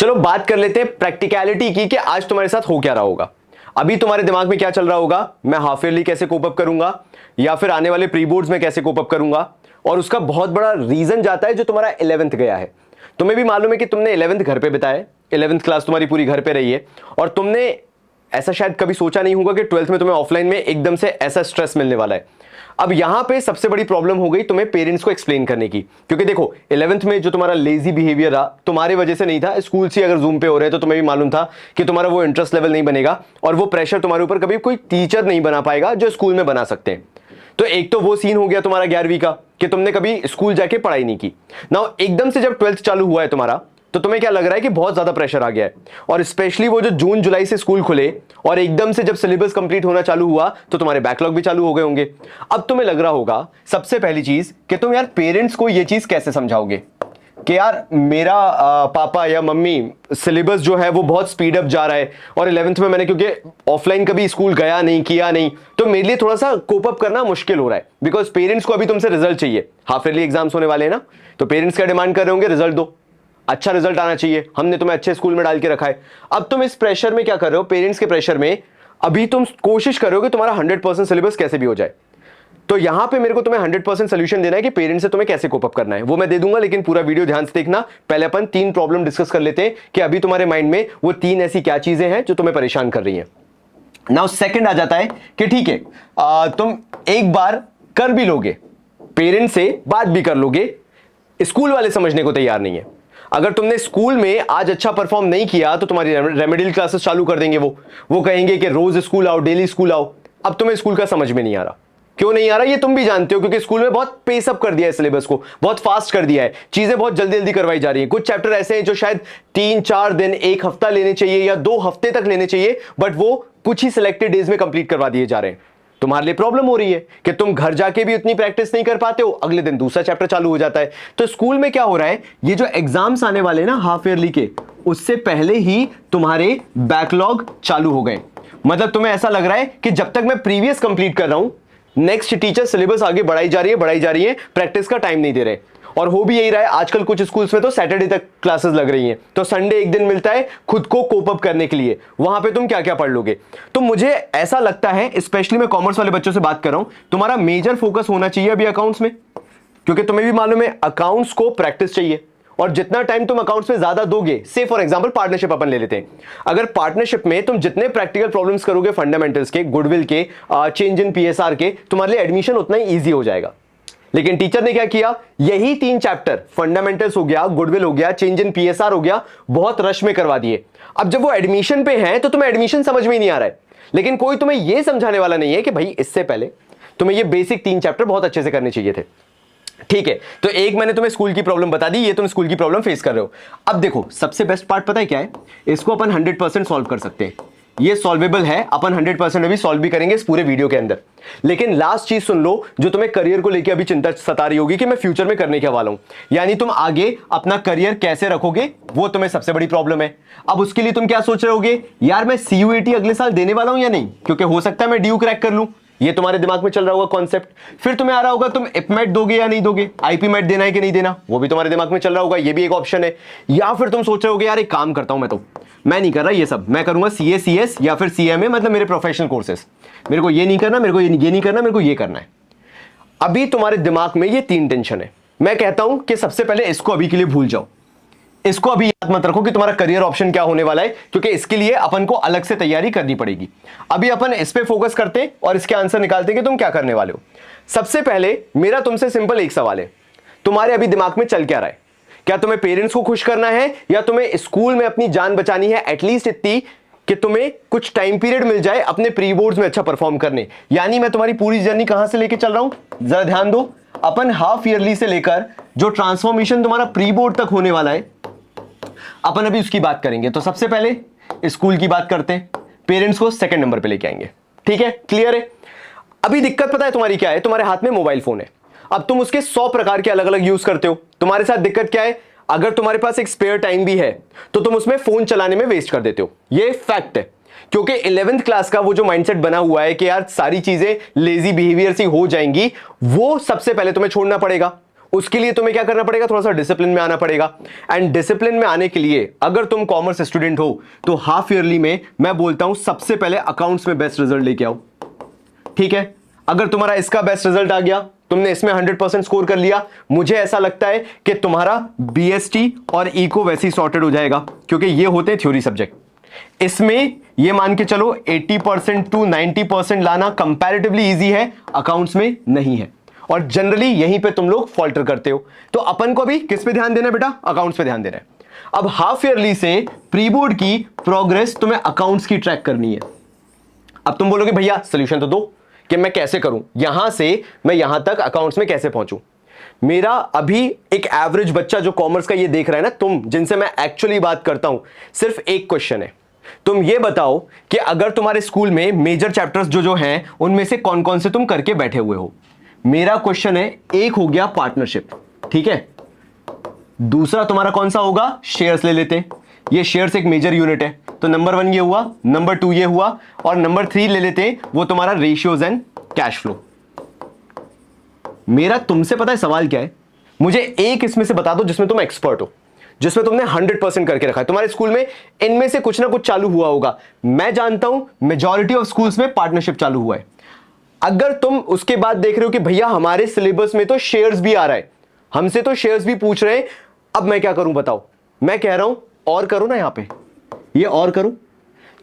चलो बात कर लेते हैं प्रैक्टिकलिटी की कि आज तुम्हारे साथ हो क्या रहा होगा। अभी तुम्हारे दिमाग में क्या चल रहा होगा, मैं हाफ ईयरली कैसे कोप अप करूंगा या फिर आने वाले प्री बोर्ड्स में कैसे कोप अप करूंगा। और उसका बहुत बड़ा रीजन जाता है जो तुम्हारा 11th गया है। तुम्हें भी मालूम है कि तुमने 11th घर पे बिताया है, 11th क्लास तुम्हारी पूरी घर पे रही है, और तुमने ऐसा शायद कभी सोचा नहीं होगा कि 12th में तुम्हें ऑफलाइन में एकदम से ऐसा स्ट्रेस मिलने वाला है। अब यहां पे सबसे बड़ी प्रॉब्लम हो गई तुम्हें पेरेंट्स को एक्सप्लेन करने की, क्योंकि देखो 11th में जो तुम्हारा लेजी बिहेवियर रहा तुम्हारी वजह से नहीं था, स्कूल से अगर जूम पे हो रहे तो तुम्हें भी मालूम था कि तुम्हारा वो इंटरेस्ट लेवल नहीं बनेगा और वो प्रेशर तुम्हारे ऊपर कभी कोई टीचर नहीं बना पाएगा जो स्कूल में बना सकते हैं। तो एक तो वो सीन हो गया तुम्हारा 11वीं का कि तुमने कभी स्कूल जाके पढ़ाई नहीं की। नाउ एकदम से जब 12th चालू हुआ है तुम्हारा, तो तुम्हें क्या लग रहा है कि बहुत ज्यादा प्रेशर आ गया है, और स्पेशली वो जो जून जुलाई से स्कूल खुले और एकदम से जब सिलेबस कंप्लीट होना चालू हुआ तो तुम्हारे बैकलॉग भी चालू हो गए होंगे। अब तुम्हें लग रहा होगा सबसे पहली चीज कि तुम यार पेरेंट्स को ये चीज कैसे समझाओगे कि यार मेरा पापा या मम्मी सिलेबस जो है वो बहुत स्पीड अप जा रहा है, और 11th में मैंने क्योंकि ऑफलाइन कभी स्कूल गया नहीं किया नहीं, तो मेरे लिए थोड़ा सा कोप अप करना मुश्किल हो रहा है, बिकॉज पेरेंट्स को अभी तुमसे रिजल्ट चाहिए। हाफ ईयरली एग्जाम्स होने वाले हैं ना, तो पेरेंट्स क्या डिमांड कर रहे होंगे, रिजल्ट दो, अच्छा रिजल्ट आना चाहिए, हमने तुम्हें अच्छे स्कूल में डाल के रखा है। अब तुम इस प्रेशर में क्या कर रहे हो, पेरेंट्स के प्रेशर में अभी तुम कोशिश कर रहे हो कि तुम्हारा 100% सिलेबस कैसे भी हो जाए। तो यहां पे मेरे को तुम्हें 100% सोल्यूशन देना है कि पेरेंट्स से तुम्हें कैसे कोप अप करना है, वो मैं दे दूंगा, लेकिन पूरा वीडियो ध्यान से देखना। पहले अपन 3 प्रॉब्लम डिस्कस कर लेते हैं कि अभी तुम्हारे माइंड में वो 3 ऐसी क्या चीजें हैं जो तुम्हें परेशान कर रही हैं। नाउ सेकंड आ जाता है कि ठीक है तुम एक बार कर भी लोगे, पेरेंट्स से बात भी कर लोगे, स्कूल वाले समझने को तैयार नहीं है। अगर तुमने स्कूल में आज अच्छा परफॉर्म नहीं किया तो तुम्हारी रेमेडियल क्लासेस चालू कर देंगे, वो कहेंगे कि रोज स्कूल आओ, डेली स्कूल आओ। अब तुम्हें स्कूल का समझ में नहीं आ रहा, क्यों नहीं आ रहा ये तुम भी जानते हो, क्योंकि स्कूल में बहुत पेस अप कर दिया है, सिलेबस को बहुत फास्ट कर दिया है, चीजें बहुत जल्दी जल्दी करवाई जा रही हैं। कुछ चैप्टर ऐसे हैं जो शायद 3-4 दिन, 1 हफ्ता लेने चाहिए या 2 हफ्ते तक लेने चाहिए, बट वो कुछ ही सिलेक्टेड डेज में कंप्लीट करवा दिए जा रहे हैं। तुम्हारे लिए प्रॉब्लम हो रही है कि तुम घर जाके भी उतनी प्रैक्टिस नहीं कर पाते हो, अगले दिन दूसरा चैप्टर चालू हो जाता है। तो स्कूल में क्या हो रहा है, ये जो एग्जाम्स आने वाले ना हाफ ईयरली के, उससे पहले ही तुम्हारे बैकलॉग चालू हो गए। मतलब तुम्हें ऐसा लग रहा है कि जब तक मैं प्रीवियस कंप्लीट कर रहा हूं, नेक्स्ट टीचर सिलेबस आगे बढ़ाई जा रही है, प्रैक्टिस का टाइम नहीं दे रहे। और हो भी यही रहा है, आजकल कुछ स्कूल्स में तो सैटरडे तक क्लासेस लग रही हैं, तो संडे एक दिन मिलता है खुद को कोप अप करने के लिए, वहां पे तुम क्या क्या पढ़ लोगे। तो मुझे ऐसा लगता है, स्पेशली मैं कॉमर्स वाले बच्चों से बात कर रहा हूं, तुम्हारा मेजर फोकस होना चाहिए अभी अकाउंट्स में, क्योंकि तुम्हें भी मालूम है अकाउंट्स को प्रैक्टिस चाहिए, और जितना टाइम तुम अकाउंट्स में ज्यादा दोगे, से फॉर एग्जांपल पार्टनरशिप अपन ले लेते हैं, अगर पार्टनरशिप में तुम जितने प्रैक्टिकल प्रॉब्लम्स करोगे, फंडामेंटल्स के, गुडविल के, चेंज इन पीएसआर के, तुम्हारे लिए एडमिशन उतना ही ईजी हो जाएगा। लेकिन टीचर ने क्या किया, यही 3 चैप्टर फंडामेंटल्स हो गया, गुडविल हो गया, चेंज इन पीएसआर हो गया, बहुत रश में करवा दिए। अब जब वो एडमिशन पे हैं तो तुम्हें एडमिशन समझ में ही नहीं आ रहा है, लेकिन कोई तुम्हें यह समझाने वाला नहीं है कि भाई इससे पहले तुम्हें ये बेसिक 3 चैप्टर बहुत अच्छे से करने चाहिए थे। ठीक है, तो एक मैंने तुम्हें स्कूल की प्रॉब्लम बता दी, ये तुम स्कूल की प्रॉब्लम फेस कर रहे हो। अब देखो सबसे बेस्ट पार्ट पता है क्या है, इसको अपन 100% सॉल्व कर सकते हैं, ये सॉल्वेबल है, अपन 100% अभी सॉल्व भी करेंगे इस पूरे वीडियो के अंदर। लेकिन लास्ट चीज सुन लो, जो तुम्हें करियर को लेकर अभी चिंता सता रही होगी कि मैं फ्यूचर में करने क्या वाला हूं, यानी तुम आगे अपना करियर कैसे रखोगे, वो तुम्हें सबसे बड़ी प्रॉब्लम है। अब उसके लिए तुम क्या सोच रहे होगे, यार मैं सीयूईटी अगले साल देने वाला हूं या नहीं, क्योंकि हो सकता है मैं ड्यू क्रैक कर लूं, ये तुम्हारे दिमाग में चल रहा होगा कॉन्सेप्ट। फिर तुम्हें आ रहा होगा तुम इपमेट दोगे या नहीं दोगे, आईपी मेट देना है कि नहीं देना, वो भी तुम्हारे दिमाग में चल रहा होगा, ये भी एक ऑप्शन है। या फिर तुम सोच रहे होगे यार एक काम करता हूं, मैं नहीं कर रहा ये सब, मैं करूंगा सीए सीएस या फिर सीएमए, मतलब मेरे प्रोफेशनल कोर्सेस, मेरे को ये नहीं करना, मेरे को ये नहीं करना, मेरे को ये करना है। अभी तुम्हारे दिमाग में ये 3 टेंशन है। मैं कहता हूं कि सबसे पहले इसको अभी के लिए भूल जाओ, इसको अभी याद मत रखो कि तुम्हारा करियर ऑप्शन क्या होने वाला है, क्योंकि इसके लिए अपन को अलग से तैयारी करनी पड़ेगी। अभी अपन इस पे फोकस करते हैं और इसके आंसर निकालते हैं कि तुम क्या करने वाले हो। सबसे पहले मेरा तुमसे सिंपल एक सवाल है, तुम्हारे अभी दिमाग में चल क्या रहा है, क्या तुम्हें पेरेंट्स को खुश करना है या तुम्हें स्कूल में अपनी जान बचानी है, एटलीस्ट इतनी कि तुम्हें कुछ टाइम पीरियड मिल जाए अपने प्री बोर्ड्स में अच्छा परफॉर्म करने। यानी मैं तुम्हारी पूरी जर्नी कहां से लेके चल रहा हूं, जरा ध्यान दो। अपन हाफ ईयरली से लेकर जो ट्रांसफॉर्मेशन तुम्हारा प्री बोर्ड तक होने वाला है, अपन अभी उसकी बात करेंगे। तो सबसे पहले स्कूल की बात करते हैं, पेरेंट्स को सेकंड नंबर पे लेके आएंगे। ठीक है, क्लियर है। अभी दिक्कत पता है तुम्हारी क्या है, तुम्हारे हाथ में मोबाइल फोन है, अब तुम उसके 100 प्रकार के अलग अलग यूज करते हो। तुम्हारे साथ दिक्कत क्या है, अगर तुम्हारे पास एक स्पेयर टाइम भी है तो तुम उसमें फोन चलाने में वेस्ट कर देते हो, ये फैक्ट है। क्योंकि 11th क्लास का वो जो माइंडसेट बना हुआ है कि यार सारी चीजें लेजी बिहेवियर से हो जाएंगी, वो सबसे पहले तुम्हें छोड़ना पड़ेगा। उसके लिए तुम्हें क्या करना पड़ेगा, थोड़ा सा डिसिप्लिन में आना पड़ेगा। एंड डिसिप्लिन में आने के लिए अगर तुम कॉमर्स स्टूडेंट हो तो हाफ ईयरली में मैं बोलता हूं सबसे पहले अकाउंट्स में बेस्ट रिजल्ट लेके आओ। ठीक है, अगर तुम्हारा इसका बेस्ट रिजल्ट आ गया, तुमने इसमें 100% स्कोर कर लिया, मुझे ऐसा लगता है कि तुम्हारा बीएसटी और इको वैसे ही सॉर्टेड हो जाएगा, क्योंकि ये होते हैं थ्योरी सब्जेक्ट। इसमें ये मान के चलो 80% टू 90% लाना कंपैरेटिवली इजी है, अकाउंट्स में नहीं है, और जनरली यहीं पे तुम लोग फॉल्टर करते हो। तो अपन को अभी किस पे ध्यान देना है बेटा, अकाउंट्स पे ध्यान देना है। अब हाफ ईयरली से प्री बोर्ड की प्रोग्रेस तुम्हें अकाउंट्स की ट्रैक करनी है। अब तुम बोलोगे भैया सोल्यूशन तो दो कि मैं कैसे करूं, यहां से मैं यहां तक अकाउंट्स में कैसे पहुंचूं। मेरा अभी एक एवरेज बच्चा जो कॉमर्स का ये देख रहा है ना, तुम जिनसे मैं एक्चुअली बात करता हूं, सिर्फ एक क्वेश्चन है, तुम ये बताओ कि अगर तुम्हारे स्कूल में मेजर चैप्टर्स जो जो हैं उनमें से कौन कौन से तुम करके बैठे हुए हो। मेरा क्वेश्चन है, एक हो गया पार्टनरशिप, ठीक है, दूसरा तुम्हारा कौन सा होगा, शेयर्स ले लेते, ये शेयर्स एक मेजर यूनिट है, तो नंबर 1 ये हुआ, नंबर 2 ये हुआ, और नंबर 3 ले लेते हैं, वो तुम्हारा रेशियोज एंड कैश फ्लो। मेरा तुमसे पता है सवाल क्या है, मुझे एक इसमें से बता दो जिसमें तुम एक्सपर्ट हो, जिसमें तुमने 100% करके रखा है। तुम्हारे स्कूल में इनमें से कुछ ना कुछ चालू हुआ होगा। मैं जानता हूं मेजॉरिटी ऑफ स्कूल्स में पार्टनरशिप चालू हुआ है। अगर तुम उसके बाद देख रहे हो कि भैया हमारे सिलेबस में तो शेयर्स भी आ रहा है, हमसे तो शेयर्स भी पूछ रहे हैं, अब मैं क्या करूं बताओ। मैं कह रहा हूं और करो ना, यहां पे ये और करो।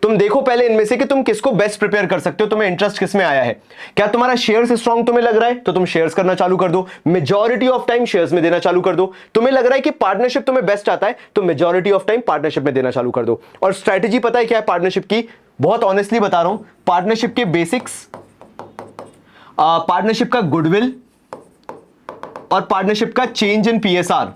तुम देखो पहले इनमें से कि तुम किसको बेस्ट प्रिपेयर कर सकते हो, तुम्हें इंटरेस्ट किस में आया है। क्या तुम्हारा शेयर्स स्ट्रांग तुम्हें लग रहा है तो तुम शेयर्स करना चालू कर दो, मेजॉरिटी ऑफ टाइम शेयर्स में देना चालू कर दो। तुम्हें लग रहा है कि पार्टनरशिप तुम्हें बेस्ट आता है तो मेजॉरिटी ऑफ टाइम पार्टनरशिप में देना चालू कर दो। और स्ट्रैटेजी पता है क्या है पार्टनरशिप की, बहुत ऑनेस्टली बता रहा हूं, पार्टनरशिप के बेसिक्स, पार्टनरशिप का गुडविल और पार्टनरशिप का चेंज इन पीएसआर,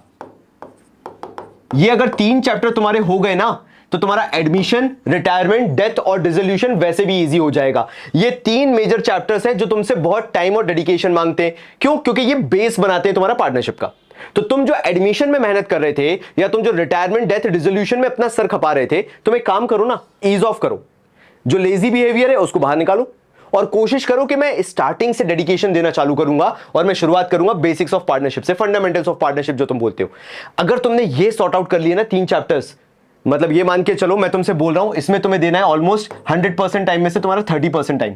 ये अगर 3 चैप्टर तुम्हारे हो गए ना तो तुम्हारा एडमिशन, रिटायरमेंट, डेथ और डिसोल्यूशन वैसे भी इजी हो जाएगा। ये 3 मेजर चैप्टर्स हैं जो तुमसे बहुत टाइम और डेडिकेशन मांगते हैं। क्यों? क्योंकि ये बेस बनाते हैं तुम्हारा पार्टनरशिप का। तो तुम जो एडमिशन में मेहनत कर रहे थे या तुम जो रिटायरमेंट, डेथ, डिसोल्यूशन में अपना सर खपा रहे थे, तुम एक काम करो ना, ईज ऑफ करो, जो लेजी बिहेवियर है उसको बाहर निकालो और कोशिश करो कि मैं स्टार्टिंग से डेडिकेशन देना चालू करूंगा और मैं शुरुआत करूंगा बेसिक्स ऑफ पार्टनरशिप से, फंडामेंटल्स ऑफ पार्टनरशिप जो तुम बोलते हो। अगर तुमने ये सॉर्ट आउट कर लिया ना 3 चैप्टर्स, मतलब ये मान के चलो मैं तुमसे बोल रहा हूं इसमें तुम्हें देना है ऑलमोस्ट 100% टाइम में से तुम्हारा 30% टाइम।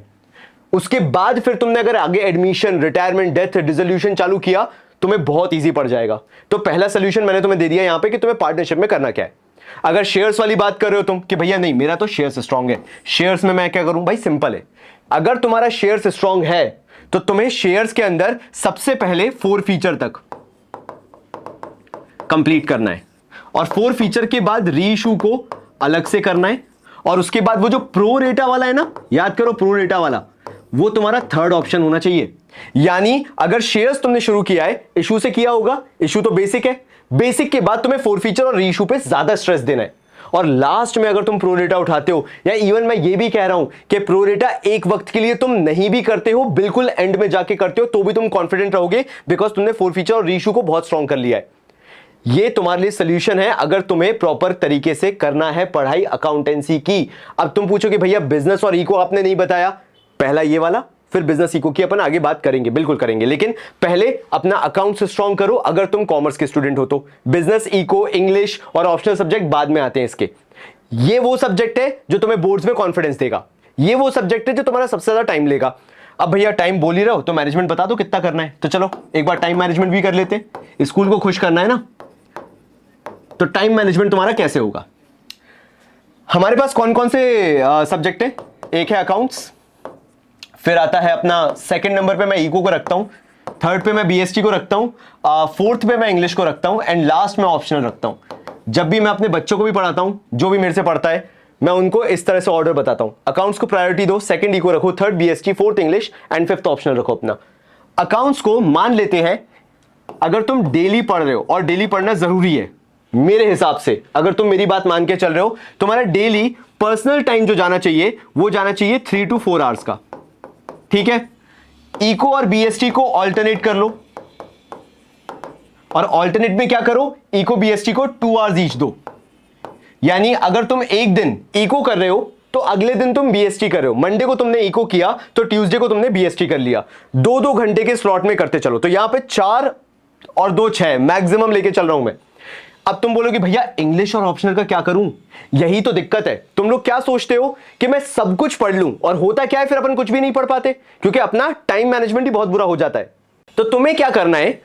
उसके बाद फिर तुमने अगर आगे एडमिशन, रिटायरमेंट, डेथ, डिसोल्यूशन चालू किया, तुम्हें बहुत ईजी पड़ जाएगा। तो पहला सोल्यूशन मैंने तुम्हें दे दिया यहां पे कि तुम्हें पार्टनरशिप में करना क्या है। अगर शेयर्स वाली बात कर रहे हो तुम कि भैया नहीं मेरा तो शेयर्स स्ट्रांग है, शेयर्स में मैं क्या करूं, भाई सिंपल है। अगर तुम्हारा शेयर्स स्ट्रांग है तो तुम्हें शेयर्स के अंदर सबसे पहले 4 फीचर तक कंप्लीट करना है और 4 फीचर के बाद री इशू को अलग से करना है और उसके बाद वो जो प्रो रेटा वाला है ना, याद करो प्रो रेटा वाला, वो तुम्हारा थर्ड ऑप्शन होना चाहिए। यानी अगर शेयर्स तुमने शुरू किया है, इशू से किया होगा, इशू तो बेसिक है, बेसिक के बाद तुम्हें 4 फीचर और री इशू पे ज्यादा स्ट्रेस देना है और लास्ट में अगर तुम प्रो रेटा उठाते हो, या इवन मैं ये भी कह रहा हूं कि प्रो रेटा एक वक्त के लिए तुम नहीं भी करते हो, बिल्कुल एंड में जाके करते हो, तो भी तुम कॉन्फिडेंट रहोगे बिकॉज तुमने 4 फीचर और री इशू को बहुत स्ट्रांग कर लिया है। ये तुम्हारे लिए सोल्यूशन है अगर तुम्हें प्रॉपर तरीके से करना है पढ़ाई अकाउंटेंसी की। अब तुम पूछोगे भैया बिजनेस और इको आपने नहीं बताया, पहला ये वाला, फिर बिजनेस इको की अपन आगे बात करेंगे, बिल्कुल करेंगे, लेकिन पहले अपना अकाउंट्स स्ट्रांग करो अगर तुम कॉमर्स के स्टूडेंट हो तो। बिजनेस, इको, इंग्लिश और ऑप्शनल सब्जेक्ट बाद में आते हैं इसके। ये वो सब्जेक्ट है जो तुम्हें बोर्ड्स में कॉन्फिडेंस देगा, ये वो सब्जेक्ट है जो तुम्हारा सबसे ज्यादा टाइम लेगा। अब भैया टाइम बोल ही रहे हो तो मैनेजमेंट बता दो कितना करना है, तो चलो एक बार टाइम मैनेजमेंट भी कर लेते हैं, स्कूल को खुश करना है ना। तो टाइम मैनेजमेंट तुम्हारा कैसे होगा, हमारे पास कौन कौन से सब्जेक्ट है, एक है अकाउंट्स, फिर आता है अपना सेकंड नंबर पे मैं इको को रखता हूं, थर्ड पे मैं बीएसटी को रखता हूं, फोर्थ पे मैं इंग्लिश को रखता हूं एंड लास्ट में ऑप्शनल रखता हूं। जब भी मैं अपने बच्चों को भी पढ़ाता हूं, जो भी मेरे से पढ़ता है, मैं उनको इस तरह से ऑर्डर बताता हूं, अकाउंट्स को प्रायोरिटी दो, सेकंड इको रखो, third BST, fourth English and fifth optional रखो अपना। अकाउंट्स को मान लेते हैं अगर तुम डेली पढ़ रहे हो, और डेली पढ़ना जरूरी है मेरे हिसाब से, अगर तुम मेरी बात मान के चल रहे हो, तुम्हारा डेली पर्सनल टाइम जो जाना चाहिए वो जाना चाहिए 3 to 4 आवर्स का, ठीक है। इको और बीएसटी को ऑल्टरनेट कर लो और ऑल्टरनेट में क्या करो, इको बीएसटी को 2 आवर्स ईच दो। यानी अगर तुम एक दिन इको कर रहे हो तो अगले दिन तुम बीएसटी कर रहे हो, मंडे को तुमने इको किया तो ट्यूसडे को तुमने बीएसटी कर लिया, 2-2 घंटे के स्लॉट में करते चलो। तो यहां पे 4 और 2 6 मैक्सिमम लेके चल रहा हूं मैं। अब तुम बोलोगे भैया इंग्लिश और ऑप्शनल का क्या करूं? यही तो दिक्कत है। तुम लोग क्या सोचते हो कि मैं सब कुछ पढ़ लूं, और होता क्या है फिर अपन कुछ भी नहीं पढ़ पाते, क्योंकि अपना टाइम मैनेजमेंट ही बहुत बुरा हो जाता है। तो तुम्हें क्या करना है,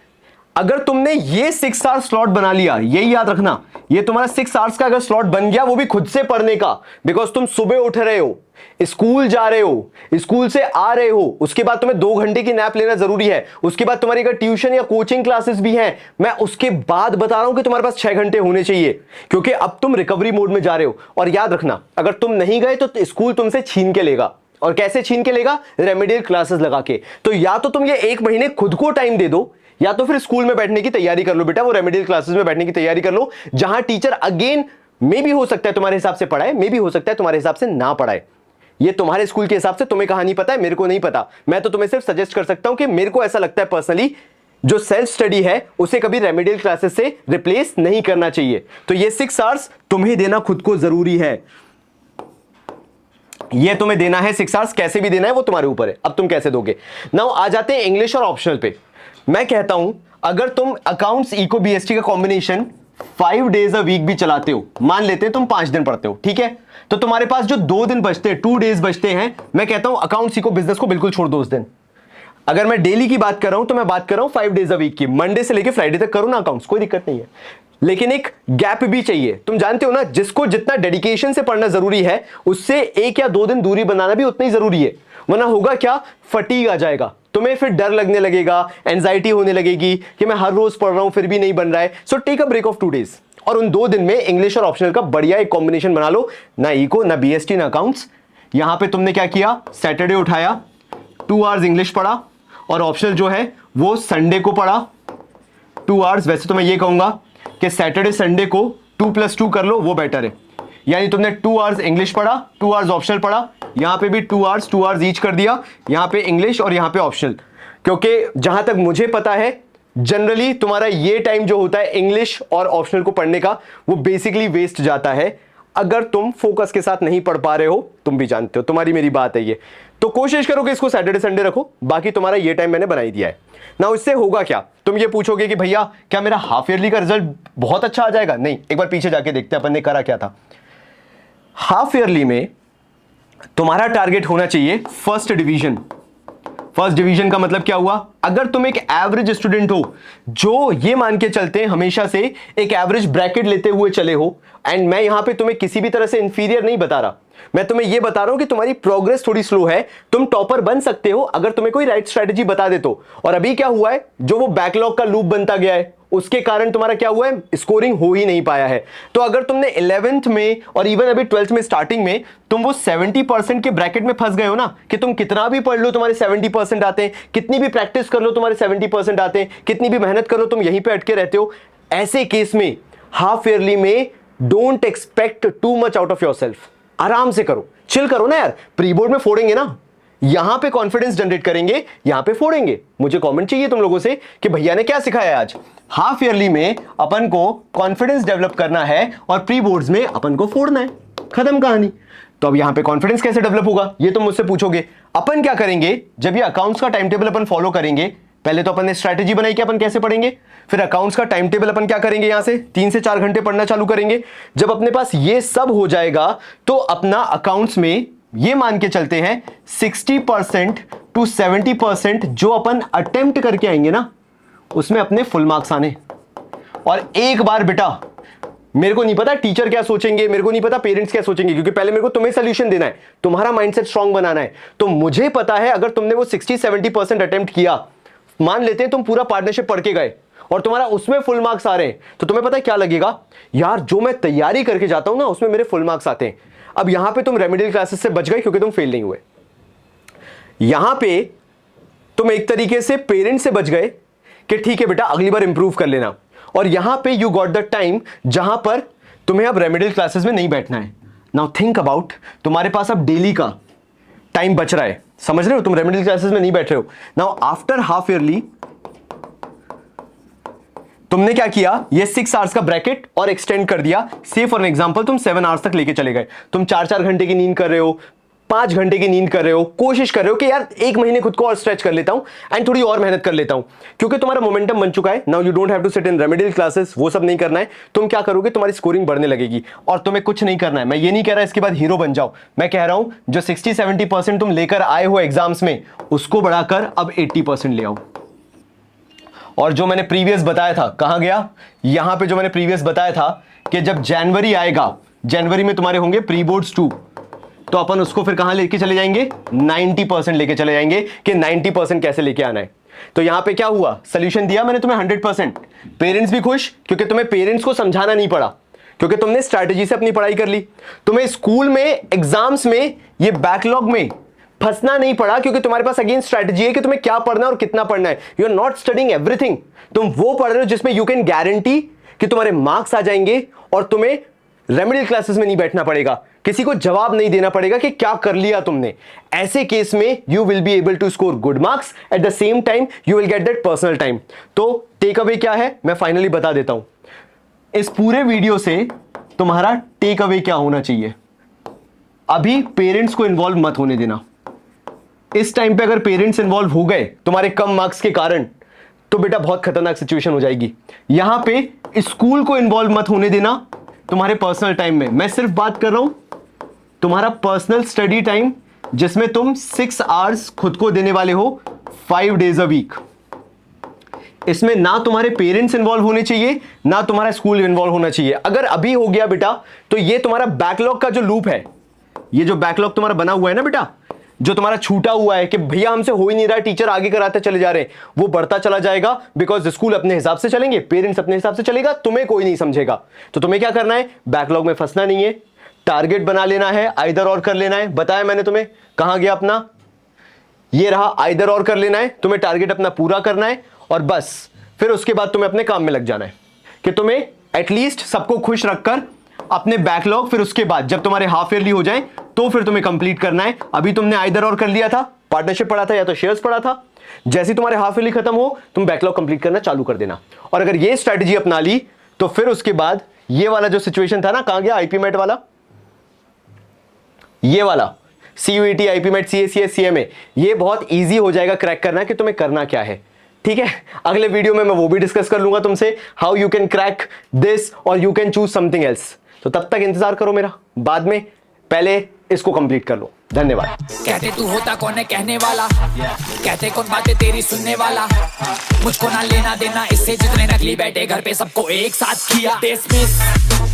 अगर तुमने ये 6 आवर्स स्लॉट बना लिया, यही याद रखना, ये तुम्हारा 6 आवर्स का अगर स्लॉट बन गया, वो भी खुद से पढ़ने का, बिकॉज तुम सुबह उठ रहे हो, स्कूल जा रहे हो, स्कूल से आ रहे हो, उसके बाद तुम्हें 2 घंटे की नैप लेना जरूरी है, उसके बाद तुम्हारी अगर ट्यूशन या कोचिंग क्लासेस भी हैं, मैं उसके बाद बता रहा हूं कि तुम्हारे पास 6 घंटे होने चाहिए, क्योंकि अब तुम रिकवरी मोड में जा रहे हो। और याद रखना, अगर तुम नहीं गए तो स्कूल तुमसे छीन के लेगा। और कैसे छीन के लेगा? रेमेडियल क्लासेस लगा के। तो या तो तुम ये 1 महीने खुद को टाइम दे दो, या तो फिर स्कूल में बैठने की तैयारी कर लो बेटा, वो रेमेडियल क्लासेस में बैठने की तैयारी कर लो, जहां टीचर अगेन मे भी हो सकता है तुम्हारे हिसाब से पढ़ाए, मे भी हो सकता है तुम्हारे हिसाब से ना पढ़ाए। ये तुम्हारे स्कूल के हिसाब से तुम्हें कहानी पता है, मेरे को नहीं पता। मैं तो तुम्हें सिर्फ सजेस्ट कर सकता हूं कि मेरे को ऐसा लगता है पर्सनली, जो सेल्फ स्टडी है उसे कभी रेमेडियल क्लासेस से रिप्लेस नहीं करना चाहिए। तो ये 6 आवर्स तुम्हें देना खुद को जरूरी है, ये तुम्हें देना है 6 आवर्स। कैसे भी देना है वो तुम्हारे ऊपर है, अब तुम कैसे दोगे। नाउ आ जाते हैं इंग्लिश और ऑप्शनल पे। मैं कहता हूं अगर तुम अकाउंट्स इको बीएसटी का कॉम्बिनेशन 5 डेज अ वीक भी चलाते हो, मान लेते हैं तुम 5 दिन पढ़ते हो, ठीक है, तो तुम्हारे पास जो 2 दिन बचते हैं, 2 डेज बचते हैं, मैं कहता हूं अकाउंट्स इको बिजनेस को बिल्कुल छोड़ दो उस दिन। अगर मैं डेली की बात कर रहा हूं तो मैं बात कर रहा हूं 5 डेज अ वीक की, मंडे से लेकर फ्राइडे तक करो ना अकाउंट्स, कोई दिक्कत नहीं है, लेकिन एक गैप भी चाहिए। तुम जानते हो ना, जिसको जितना डेडिकेशन से पढ़ना जरूरी है, उससे 1 या 2 दिन दूरी बनाना भी उतना ही जरूरी है, वरना होगा क्या, फटीग आ जाएगा, तुम्हें फिर डर लगने लगेगा, एंजाइटी होने लगेगी कि मैं हर रोज पढ़ रहा हूं फिर भी नहीं बन रहा है। So take a break of 2 days, और उन 2 दिन में इंग्लिश और ऑप्शनल का बढ़िया एक कॉम्बिनेशन बना लो, ना इको ना बीएसटी ना अकाउंट्स। यहां पे तुमने क्या किया, सैटरडे उठाया, 2 आवर्स इंग्लिश पढ़ा, और ऑप्शनल जो है वो संडे को पढ़ा 2 आवर्स। वैसे तो मैं ये कहूंगा कि सैटरडे संडे को 2 + 2 कर लो, वो बेटर है। यानी तुमने 2 आवर्स इंग्लिश पढ़ा, 2 आवर्स ऑप्शनल पढ़ा, यहां पे भी 2 आवर्स ईच कर दिया, यहां पे इंग्लिश और यहां पे ऑप्शनल। क्योंकि जहां तक मुझे पता है, जनरली तुम्हारा ये टाइम जो होता है इंग्लिश और ऑप्शनल को पढ़ने का, वो बेसिकली वेस्ट जाता है अगर तुम फोकस के साथ नहीं पढ़ पा रहे हो। तुम भी जानते हो, तुम्हारी मेरी बात है ये। तो कोशिश करो कि इसको सैटरडे संडे रखो, बाकी तुम्हारा ये टाइम मैंने बना ही दिया है ना। इससे होगा क्या, तुम ये पूछोगे कि भैया क्या मेरा हाफ ईयरली का रिजल्ट बहुत अच्छा आ जाएगा? नहीं, एक बार पीछे जाके देखते हैं अपन ने करा क्या था। हाफ ईयरली में तुम्हारा टारगेट होना चाहिए फर्स्ट डिवीजन। फर्स्ट डिवीजन का मतलब क्या हुआ, अगर तुम एक एवरेज स्टूडेंट हो, जो ये मान के चलते हैं हमेशा से एक एवरेज ब्रैकेट लेते हुए चले हो, एंड मैं यहां पे तुम्हें किसी भी तरह से इंफीरियर नहीं बता रहा, मैं तुम्हें ये बता रहा हूं कि तुम्हारी प्रोग्रेस थोड़ी स्लो है, तुम टॉपर बन सकते हो अगर तुम्हें कोई राइट स्ट्रेटेजी बता दे तो। और अभी क्या हुआ है, जो वो बैकलॉग का लूप बनता गया है, उसके कारण तुम्हारा क्या हुआ है, स्कोरिंग हो ही नहीं पाया है। तो अगर तुमने 11th में और इवन अभी 12th में स्टार्टिंग में तुम वो 70% के ब्रैकेट में फंस गए हो ना, कि तुम कितना भी पढ़ लो तुम्हारे 70% आते हैं, कितनी भी प्रैक्टिस कर लो तुम्हारे 70% आते हैं, कितनी भी मेहनत कर लो तुम यहीं पे अटके रहते हो। ऐसे केस में हाफ ईयरली में don't expect too much out of yourself. आराम से करो, चिल करो ना यार। प्री बोर्ड में फोड़ेंगे ना, यहां पे कॉन्फिडेंस जनरेट करेंगे, यहां पे फोड़ेंगे। मुझे कमेंट चाहिए तुम लोगों से कि भैया ने क्या सिखाया आज। हाफ ईयरली में अपन को कॉन्फिडेंस डेवलप करना है और प्री बोर्ड्स में अपन को फोड़ना है, खत्म कहानी। तो अब यहां पे कॉन्फिडेंस कैसे डेवलप होगा, ये तुम मुझसे पूछोगे। अपन क्या करेंगे, जब ये अकाउंट्स का टाइम टेबल अपन फॉलो करेंगे, पहले तो अपन ने स्ट्रैटेजी बनाई कि अपन कैसे पढ़ेंगे, फिर अकाउंट्स का टाइम टेबल अपन क्या करेंगे, यहां से 3 से 4 घंटे पढ़ना चालू करेंगे। जब अपने पास ये सब हो जाएगा तो अपना अकाउंट्स में ये मान के चलते हैं 60% to 70% जो अपन अटेम्प्ट करके आएंगे ना, उसमें अपने फुल मार्क्स आने। और एक बार बेटा, मेरे को नहीं पता टीचर क्या सोचेंगे, मेरे को नहीं पता पेरेंट्स क्या सोचेंगे, क्योंकि पहले मेरे को तुम्हें सोल्यूशन देना है, तुम्हारा माइंडसेट स्ट्रांग बनाना है। तो मुझे पता है अगर तुमने वो 60-70% अटेम्प्ट किया, मान लेते हैं तुम पूरा पार्टनरशिप पढ़ के गए और तुम्हारा उसमें फुल मार्क्स आ रहे हैं, तो तुम्हें पता है क्या लगेगा, यार जो मैं तैयारी करके जाता हूं ना उसमें मेरे फुल मार्क्स आते हैं। अब यहां पे तुम रेमेडियल क्लासेस से बच गए क्योंकि तुम फेल नहीं हुए। यहां पे तुम एक तरीके से पेरेंट से बच गए कि ठीक है बेटा अगली बार इंप्रूव कर लेना। और यहां पे यू गॉट द टाइम जहां पर तुम्हें अब रेमेडियल क्लासेस में नहीं बैठना है। नाउ थिंक अबाउट, तुम्हारे पास अब डेली का टाइम बच रहा है, समझ रहे हो, तुम रेमेडियल क्लासेस में नहीं बैठ रहे हो। नाउ आफ्टर हाफ ईयरली तुमने क्या किया, ये 6 आवर्स का ब्रैकेट और एक्सटेंड कर दिया। से फॉर एन एग्जांपल तुम 7 आवर्स तक लेके चले गए, तुम 4-4 घंटे की नींद कर रहे हो, 5 घंटे की नींद कर रहे हो, कोशिश कर रहे हो कि यार 1 महीने खुद को और स्ट्रेच कर लेता हूं एंड थोड़ी और मेहनत कर लेता हूं, क्योंकि तुम्हारा मोमेंटम बन चुका है। Now you don't have to sit in remedial classes, वो सब नहीं करना है। तुम क्या करोगे, तुम्हारी स्कोरिंग बढ़ने लगेगी और तुम्हें कुछ नहीं करना है। मैं ये नहीं कह रहा इसके बाद हीरो बन जाओ, मैं कह रहा हूं जो 60-70% तुम लेकर आए हो एग्जाम्स में, उसको बढ़ाकर अब 80% ले आओ। और जो मैंने प्रीवियस बताया था, कहां गया, यहां पे जो मैंने प्रीवियस बताया था कि जब जनवरी आएगा, जनवरी में तुम्हारे होंगे प्री बोर्ड्स 2, तो अपन उसको फिर कहां लेके चले जाएंगे, 90% लेके चले जाएंगे कि 90% कैसे लेके आना है। तो यहां पे क्या हुआ, सोल्यूशन दिया मैंने तुम्हें 100%। पेरेंट्स भी खुश, क्योंकि तुम्हें पेरेंट्स को समझाना नहीं पड़ा, क्योंकि तुमने स्ट्रैटेजी से अपनी पढ़ाई कर ली। तुम्हें स्कूल में, एग्जाम्स में, ये बैकलॉग में फंसना नहीं पड़ा, क्योंकि तुम्हारे पास अगेन स्ट्रैटेजी है कि तुम्हें क्या पढ़ना है और कितना पढ़ना है। You are not studying everything, तुम वो पढ़ रहे हो जिसमें यू कैन गारंटी कि तुम्हारे मार्क्स आ जाएंगे और तुम्हें रेमेडियल क्लासेस में नहीं बैठना पड़ेगा, किसी को जवाब नहीं देना पड़ेगा कि क्या कर लिया तुमने। ऐसे केस में you will be able to score good marks, at the same time you will get that personal time. तो टेक अवे क्या है, मैं फाइनली बता देता हूं। इस पूरे वीडियो से तुम्हारा टेक अवे क्या होना चाहिए, अभी पेरेंट्स को इन्वॉल्व मत होने देना। इस टाइम पे अगर पेरेंट्स इन्वॉल्व हो गए तुम्हारे कम मार्क्स के कारण, तो बेटा बहुत खतरनाक सिचुएशन हो जाएगी। यहां पे स्कूल को इन्वॉल्व मत होने देना तुम्हारे पर्सनल टाइम में। मैं सिर्फ बात कर रहा हूं तुम्हारा पर्सनल स्टडी टाइम, जिसमें तुम 6 आवर्स खुद को देने वाले हो 5 डेज अ वीक। इसमें ना तुम्हारे पेरेंट्स इन्वॉल्व होने चाहिए, ना तुम्हारा स्कूल इन्वॉल्व होना चाहिए। अगर अभी हो गया बेटा, तो ये तुम्हारा बैकलॉग का जो लूप है, ये जो बैकलॉग तुम्हारा बना हुआ है ना बेटा, जो तुम्हारा छूटा हुआ है कि भैया हमसे हो ही नहीं रहा, टीचर आगे कराते चले जा रहे हैं, वो बढ़ता चला जाएगा। बिकॉज स्कूल अपने हिसाब से चलेंगे, पेरेंट्स अपने हिसाब से चलेगा, तुम्हें कोई नहीं समझेगा। तो तुम्हें क्या करना है, बैकलॉग में फंसना नहीं है, टारगेट बना लेना है, आइदर और कर लेना है। बताया मैंने तुम्हें, कहां गया अपना, ये रहा, आइदर और कर लेना है। तुम्हें टारगेट अपना पूरा करना है और बस फिर उसके बाद तुम्हें अपने काम में लग जाना है कि तुम्हें एटलीस्ट सबको खुश रखकर अपने बैकलॉग, फिर उसके बाद जब तुम्हारे हाफ ईयरली हो जाए तो फिर तुम्हें कंप्लीट करना है। अभी तुमने आइदर और कर लिया था, पार्टनरशिप पढ़ा था या तो शेयर्स पढ़ा था। जैसे तुम्हारे हाफ ईयरली खत्म हो, तुम बैकलॉग कंप्लीट करना चालू कर देना। और अगर ये स्ट्रेटजी अपना ली, तो फिर उसके बाद ये वाला जो सिचुएशन था ना, कहां गया, आईपी मेट वाला, ये वाला CUET, IPMAT, CACS, CMA, ये बहुत ईजी हो जाएगा क्रैक करना कि तुम्हें करना क्या है। ठीक है, अगले वीडियो में मैं वो भी डिस्कस कर लूंगा तुमसे, how you can crack this और you can choose something else. तो तब तक इंतजार करो मेरा, बाद में पहले इसको कंप्लीट कर लो। धन्यवाद। कहते तू होता कौन है कहने वाला, कहते कौन बातें तेरी सुनने वाला, मुझको ना लेना देना इससे जितने नकली बैठे घर पे सबको एक साथ किया डिसमिस।